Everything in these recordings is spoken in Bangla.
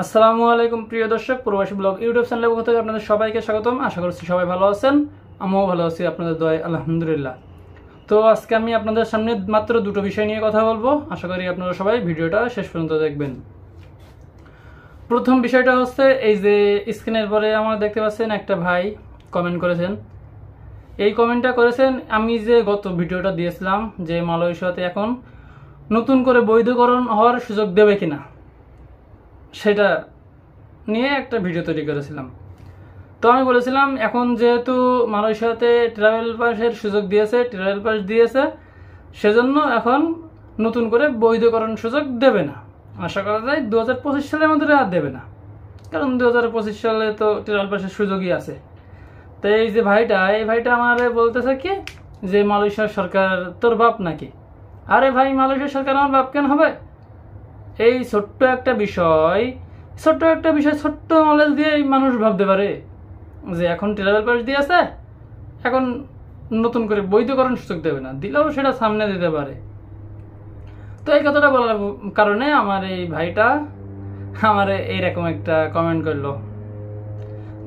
আসসালামু আলাইকুম প্রিয় দর্শক, প্রবাসী ব্লগ ইউটিউব চ্যানেলের পক্ষ থেকে আপনাদের সবাইকে স্বাগতম। আশা করছি সবাই ভালো আছেন, আমিও ভালো আছি আপনাদের দয়ায়, আলহামদুলিল্লাহ। তো আজকে আমি আপনাদের সামনে মাত্র দুটো বিষয় নিয়ে কথা বলবো। আশা করি আপনারা সবাই ভিডিওটা শেষ পর্যন্ত দেখবেন। প্রথম বিষয়টা হচ্ছে, এই যে স্ক্রিনের পরে আমরা দেখতে পাচ্ছেন একটা ভাই কমেন্ট করেছেন। এই কমেন্টটা করেছেন আমি যে গত ভিডিওটা দিয়েছিলাম যে মালয়েশিয়াতে এখন নতুন করে বৈধকরণ হওয়ার সুযোগ দেবে কিনা, সেটা নিয়ে একটা ভিডিও তৈরি করেছিলাম। তো আমি বলেছিলাম এখন যেহেতু মালয়েশিয়াতে ট্রাভেল পাসের সুযোগ দিয়েছে, ট্রাভেল পাস দিয়েছে, সেজন্য এখন নতুন করে বৈধকরণ সুযোগ দেবে না। আশা করা যায় 2025 সালের মধ্যে আর দেবে না, কারণ 2025 সালে তো ট্রাভেল পাসের সুযোগই আছে। তো এই যে এই ভাইটা আমার বলতেছে কি যে মালয়েশিয়ার সরকার তোর বাপ নাকি? আরে ভাই, মালয়েশিয়ার সরকার আমার বাপ কেন হবে? এই ছোট্ট একটা বিষয় ছোট্ট নলেজ দিয়ে মানুষ ভাবতে পারে যে এখন ট্রাভেল পাস দিয়েছে, এখন নতুন করে বৈধকরণ সুযোগ দেবে না, দিলেও সেটা সামনে দিতে পারে। তো এই কথাটা বলার কারণে আমার এই ভাইটা আমার এইরকম একটা কমেন্ট করলো।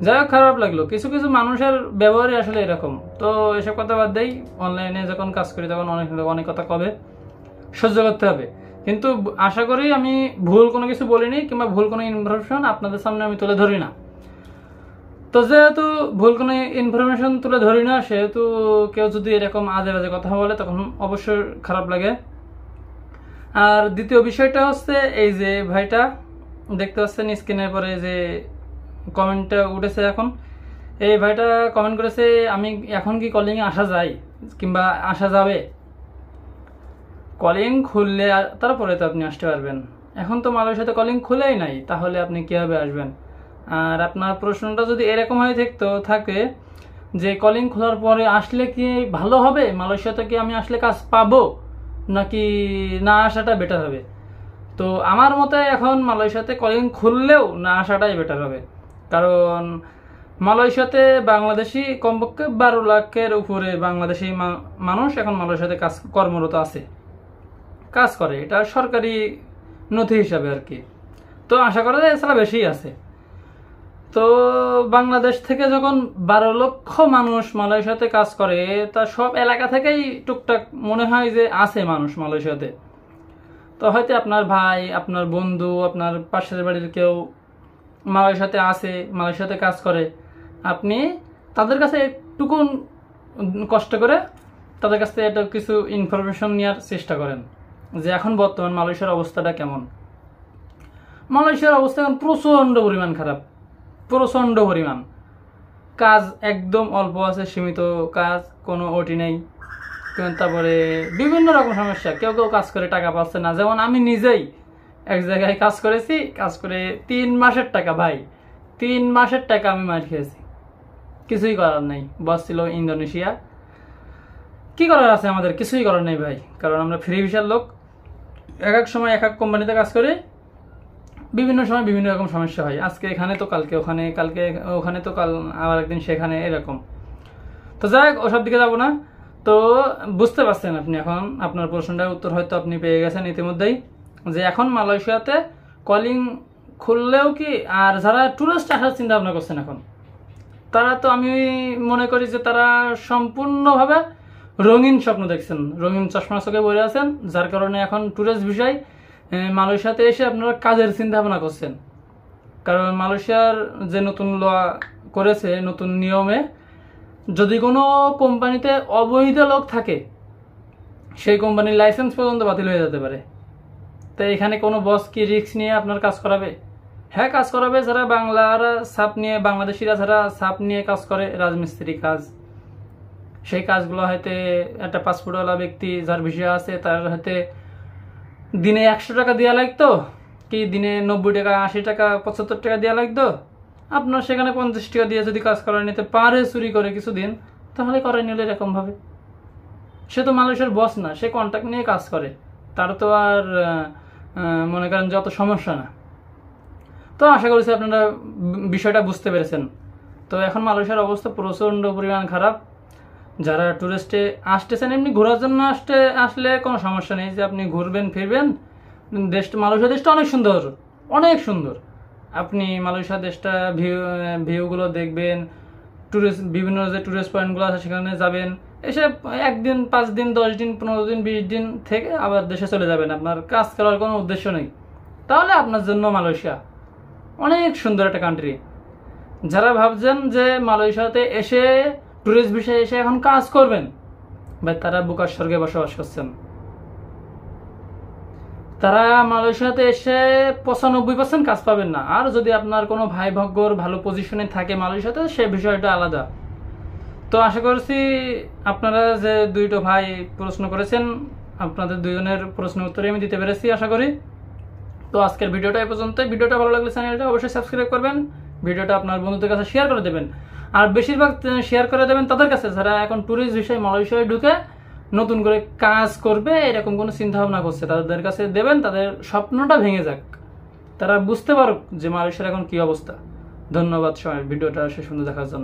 যাই হোক, খারাপ লাগলো। কিছু কিছু মানুষের ব্যবহারই আসলে এরকম। তো এসব কথা বাদ দেই, অনলাইনে যখন কাজ করি তখন অনেক কথা কবে সহ্য করতে হবে। কিন্তু আশা করি আমি ভুল কোনো কিছু বলিনি কিংবা ভুল কোনো ইনফরমেশন আপনাদের সামনে আমি তুলে ধরি না। তো যেহেতু ভুল কোনো ইনফরমেশন তুলে ধরি না, সেহেতু কেউ যদি এরকম আজে বাজে কথা বলে তখন অবশ্যই খারাপ লাগে। আর দ্বিতীয় বিষয়টা হচ্ছে, এই যে ভাইটা দেখতে পাচ্ছেন স্ক্রিনের পরে যে কমেন্টটা উঠেছে, এখন এই ভাইটা কমেন্ট করেছে আমি এখন কি কলিংয়ে আসা যায় কিংবা আসা যাবে? কলিং খুললে তারপরে তো আপনি আসতে পারবেন। এখন তো মালয়েশিয়াতে কলিং খুলেই নাই, তাহলে আপনি কিভাবে আসবেন? আর আপনার প্রশ্নটা যদি এরকম হয়ে থাকে যে কলিং খোলার পরে আসলে কি ভালো হবে, মালয়েশিয়াতে কি আমি আসলে কাজ পাবো নাকি না আসাটা বেটার হবে? তো আমার মতে এখন মালয়েশিয়াতে কলিং খুললেও না আসাটাই বেটার হবে। কারণ মালয়েশিয়াতে বাংলাদেশি কমপক্ষে 12 লাখের উপরে বাংলাদেশি মানুষ এখন মালয়েশিয়াতে কর্মরত আছে, কাজ করে। এটা সরকারি নথি হিসাবে আর কি। তো আশা করা যায় এছাড়া বেশি আছে। তো বাংলাদেশ থেকে যখন 12 লক্ষ মানুষ মালয়েশিয়াতে কাজ করে, তা সব এলাকা থেকেই টুকটাক মনে হয় যে আছে মানুষ মালয়েশিয়াতে। তো হয়তো আপনার ভাই, আপনার বন্ধু, আপনার পাশের বাড়ির কেউ মালয়েশিয়াতে আছে, মালয়েশিয়াতে কাজ করে, আপনি তাদের কাছে একটুকু কষ্ট করে তাদের কাছ থেকে একটা কিছু ইনফরমেশন নেওয়ার চেষ্টা করেন যে এখন বর্তমান মালয়েশিয়ার অবস্থাটা কেমন। মালয়েশিয়ার অবস্থা এখন প্রচণ্ড পরিমাণ খারাপ, প্রচণ্ড পরিমাণ। কাজ একদম অল্প আছে, সীমিত কাজ, কোনো ওটি নেই। তারপরে বিভিন্ন রকম সমস্যা, কেউ কেউ কাজ করে টাকা পাচ্ছে না। যেমন আমি নিজেই এক জায়গায় কাজ করেছি, কাজ করে 3 মাসের টাকা, ভাই 3 মাসের টাকা আমি মার খেয়েছি। কিছুই করার নেই, বস ছিল ইন্দোনেশিয়া। কি করার আছে আমাদের? কিছুই করার নেই ভাই, কারণ আমরা ফ্রি ভিসার লোক। এক এক সময় এক এক কোম্পানিতে কাজ করি, বিভিন্ন সময় বিভিন্ন রকম সমস্যা হয়। আজকে এখানে তো কালকে ওখানে, কালকে ওখানে তো কাল আবার একদিন সেখানে, এরকম। তো যাই হোক, ওসব দিকে যাবো না। তো বুঝতে পারছেন আপনি, এখন আপনার প্রশ্নটার উত্তর হয়তো আপনি পেয়ে গেছেন ইতিমধ্যেই, যে এখন মালয়েশিয়াতে কলিং খুললেও কি, আর যারা টুরিস্ট আসার চিন্তা ভাবনা করছেন এখন, তারা তো আমি মনে করি যে তারা সম্পূর্ণভাবে রঙিন স্বপ্ন দেখছেন, রঙিন চশমা চোখে বসে আছেন, যার কারণে এখন টুরিস্ট ভিসায় মালয়েশিয়াতে এসে আপনারা কাজের চিন্তা ভাবনা করছেন। কারণ মালয়েশিয়ার যে নতুন ল করেছে, নতুন নিয়মে যদি কোনো কোম্পানিতে অবৈধ লোক থাকে, সেই কোম্পানির লাইসেন্স পর্যন্ত বাতিল হয়ে যেতে পারে। তো এখানে কোনো বস কি রিস্ক নিয়ে আপনার কাজ করাবে? হ্যাঁ, কাজ করাবে যারা বাংলাদেশিরা যারা ছাপ নিয়ে কাজ করে, রাজমিস্ত্রি কাজ। সেই কাজগুলো হয়তো একটা পাসপোর্টওয়ালা ব্যক্তি যার ভিসা আছে, তার হয়তো দিনে 100 টাকা দেওয়া লাগতো, কি দিনে 90 টাকা, 80 টাকা, 75 টাকা দেওয়া লাগতো। আপনার সেখানে 50 টাকা দিয়ে যদি কাজ করায় নিতে পারে চুরি করে কিছুদিন, তাহলে করে নিলে এরকমভাবে। সে তো মালয়েশিয়ার বস না, সে কন্ট্রাক্ট নিয়ে কাজ করে, তার তো আর মনে করেন যত সমস্যা না। তো আশা করছি আপনারা বিষয়টা বুঝতে পেরেছেন। তো এখন মালয়েশিয়ার অবস্থা প্রচণ্ড পরিমাণ খারাপ। যারা টুরিস্টে আসতেছেন, এমনি ঘোরার জন্য আসলে কোনো সমস্যা নেই, যে আপনি ঘুরবেন ফিরবেন। মালয়েশিয়া দেশটা অনেক সুন্দর, অনেক সুন্দর। আপনি মালয়েশিয়া দেশটা ভিউগুলো দেখবেন, বিভিন্ন যে টুরিস্ট পয়েন্টগুলো আছে সেখানে যাবেন, এসে একদিন 5 দিন 10 দিন 15 দিন 20 দিন থেকে আবার দেশে চলে যাবেন, আপনার কাজ করার কোনো উদ্দেশ্য নেই, তাহলে আপনার জন্য মালয়েশিয়া অনেক সুন্দর একটা কান্ট্রি। যারা ভাবছেন যে মালয়েশিয়াতে এসে ট্যুরিস্ট ভিসায় এসে এখন কাজ করবেন, ভাই তারা বোকার স্বর্গে বসবাস করছেন। তারা মালয়েশিয়াতে এসে 95% কাজ পাবেন না। আর যদি আপনার কোনো ভাই ভাগ্যর ভালো পজিশনে থাকে মালয়েশিয়াতে, সে বিষয়টা আলাদা। তো আশা করছি আপনারা যে দুইটো ভাই প্রশ্ন করেছেন, আপনাদের দুজনের প্রশ্ন উত্তরে আমি দিতে পেরেছি আশা করি। তো আজকের ভিডিওটা এই পর্যন্তই। ভিডিওটা ভালো লাগলে চ্যানেলটা অবশ্যই সাবস্ক্রাইব করবেন, ভিডিওটা আপনার বন্ধুদের কাছে শেয়ার করে দেবেন, আর বেশিরভাগ শেয়ার করে দেবেন তাদের কাছে যারা এখন ট্যুরিস্ট বিষয়ে মালয়েশিয়ায় ঢুকে নতুন করে কাজ করবে এরকম কোনো চিন্তা ভাবনা করছে, তাদের কাছে দেবেন, তাদের স্বপ্নটা ভেঙে যাক, তারা বুঝতে পারুক যে মালয়েশিয়ার এখন কি অবস্থা। ধন্যবাদ সবাই ভিডিওটা শেষ পর্যন্ত দেখার জন্য।